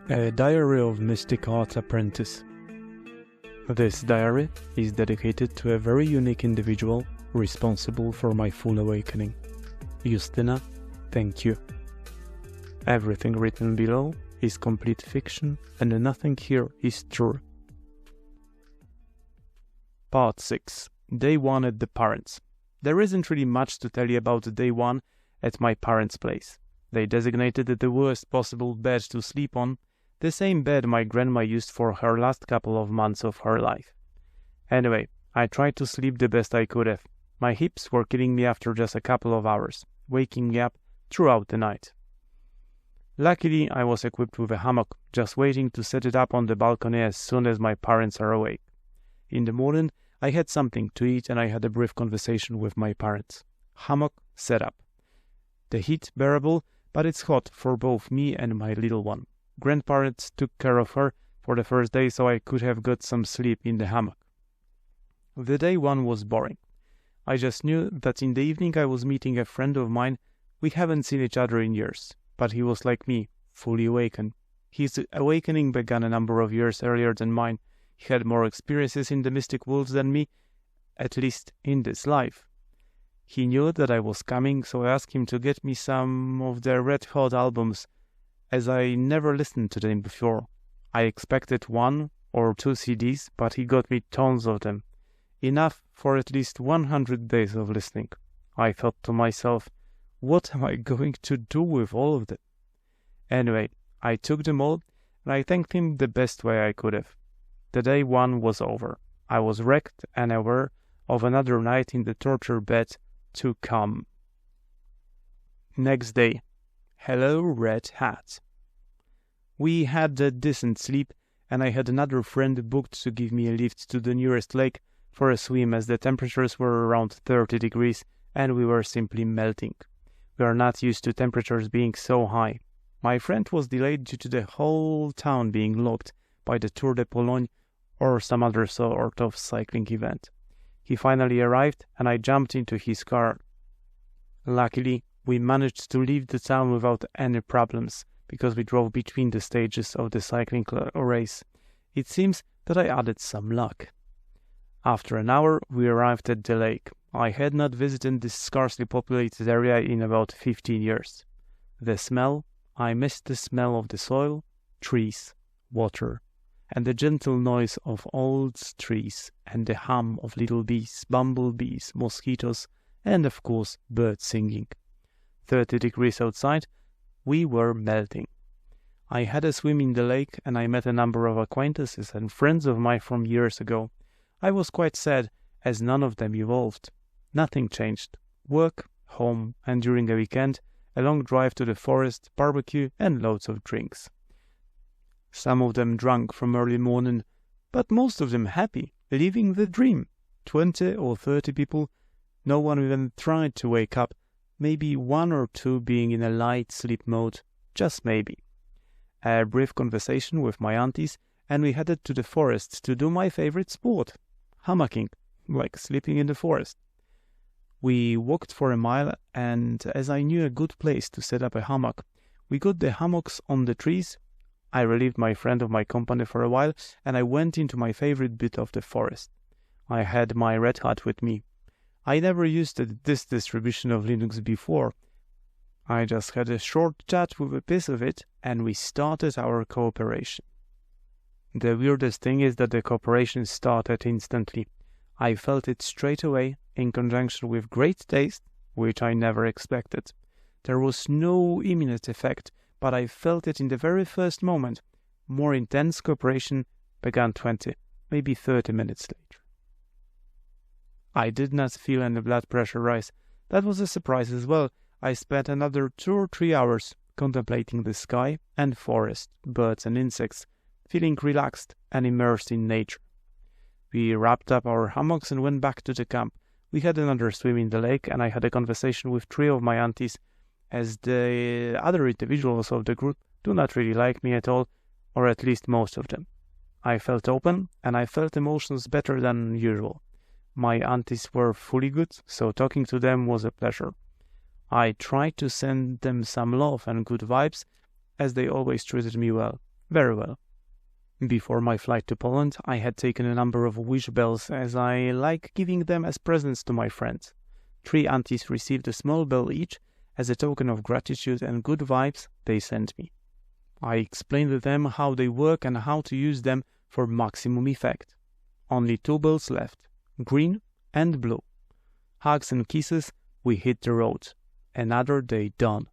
A Diary of Mystic Arts Apprentice. This diary is dedicated to a very unique individual responsible for my full awakening. Justina, thank you. Everything written below is complete fiction and nothing here is true. Part 6. Day 1 at the parents'. There isn't really much to tell you about day 1 at my parents' place. They designated the worst possible bed to sleep on, the same bed my grandma used for her last couple of months of her life. Anyway, I tried to sleep the best I could have. My hips were killing me after just a couple of hours, waking me up throughout the night. Luckily, I was equipped with a hammock, just waiting to set it up on the balcony as soon as my parents are awake. In the morning, I had something to eat and I had a brief conversation with my parents. Hammock set up. The heat bearable, but it's hot for both me and my little one. Grandparents took care of her for the first day, so I could have got some sleep in the hammock. The day 1 was boring. I just knew that in the evening I was meeting a friend of mine. We haven't seen each other in years, but he was like me, fully awakened. His awakening began a number of years earlier than mine. He had more experiences in the mystic worlds than me, at least in this life. He knew that I was coming, so I asked him to get me some of their Red Hot albums, as I never listened to them before. I expected 1 or 2 CDs, but he got me tons of them. Enough for at least 100 days of listening. I thought to myself, what am I going to do with all of them? Anyway, I took them all, and I thanked him the best way I could have. The day 1 was over. I was wrecked and aware of another night in the torture bed to come. Next day. Hello, Red Hat. We had a decent sleep, and I had another friend booked to give me a lift to the nearest lake for a swim, as the temperatures were around 30 degrees and we were simply melting. We are not used to temperatures being so high. My friend was delayed due to the whole town being locked by the Tour de Pologne or some other sort of cycling event. He finally arrived and I jumped into his car. Luckily, we managed to leave the town without any problems, because we drove between the stages of the cycling race. It seems that I added some luck. After an hour, we arrived at the lake. I had not visited this sparsely populated area in about 15 years. The smell, I missed the smell of the soil, trees, water, and the gentle noise of old trees, and the hum of little bees, bumblebees, mosquitoes, and of course, birds singing. 30 degrees outside, we were melting. I had a swim in the lake and I met a number of acquaintances and friends of mine from years ago. I was quite sad as none of them evolved. Nothing changed. Work, home, and during a weekend, a long drive to the forest, barbecue, and loads of drinks. Some of them drunk from early morning, but most of them happy, living the dream. 20 or 30 people, no one even tried to wake up. Maybe 1 or 2 being in a light sleep mode, just maybe. A brief conversation with my aunties, and we headed to the forest to do my favorite sport, hammocking, like sleeping in the forest. We walked for a mile, and as I knew a good place to set up a hammock, we got the hammocks on the trees. I relieved my friend of my company for a while, and I went into my favorite bit of the forest. I had my Red Hat with me. I never used this distribution of Linux before. I just had a short chat with a piece of it, and we started our cooperation. The weirdest thing is that the cooperation started instantly. I felt it straight away, in conjunction with great taste, which I never expected. There was no immediate effect, but I felt it in the very first moment. More intense cooperation began 20, maybe 30 minutes later. I did not feel any blood pressure rise. That was a surprise as well. I spent another 2 or 3 hours contemplating the sky and forest, birds and insects, feeling relaxed and immersed in nature. We wrapped up our hammocks and went back to the camp. We had another swim in the lake and I had a conversation with 3 of my aunties, as the other individuals of the group do not really like me at all, or at least most of them. I felt open and I felt emotions better than usual. My aunties were fully good, so talking to them was a pleasure. I tried to send them some love and good vibes, as they always treated me well. Very well. Before my flight to Poland, I had taken a number of wish bells, as I like giving them as presents to my friends. 3 aunties received a small bell each as a token of gratitude and good vibes they sent me. I explained to them how they work and how to use them for maximum effect. Only 2 bells left, green and blue. Hugs and kisses, we hit the road. Another day done.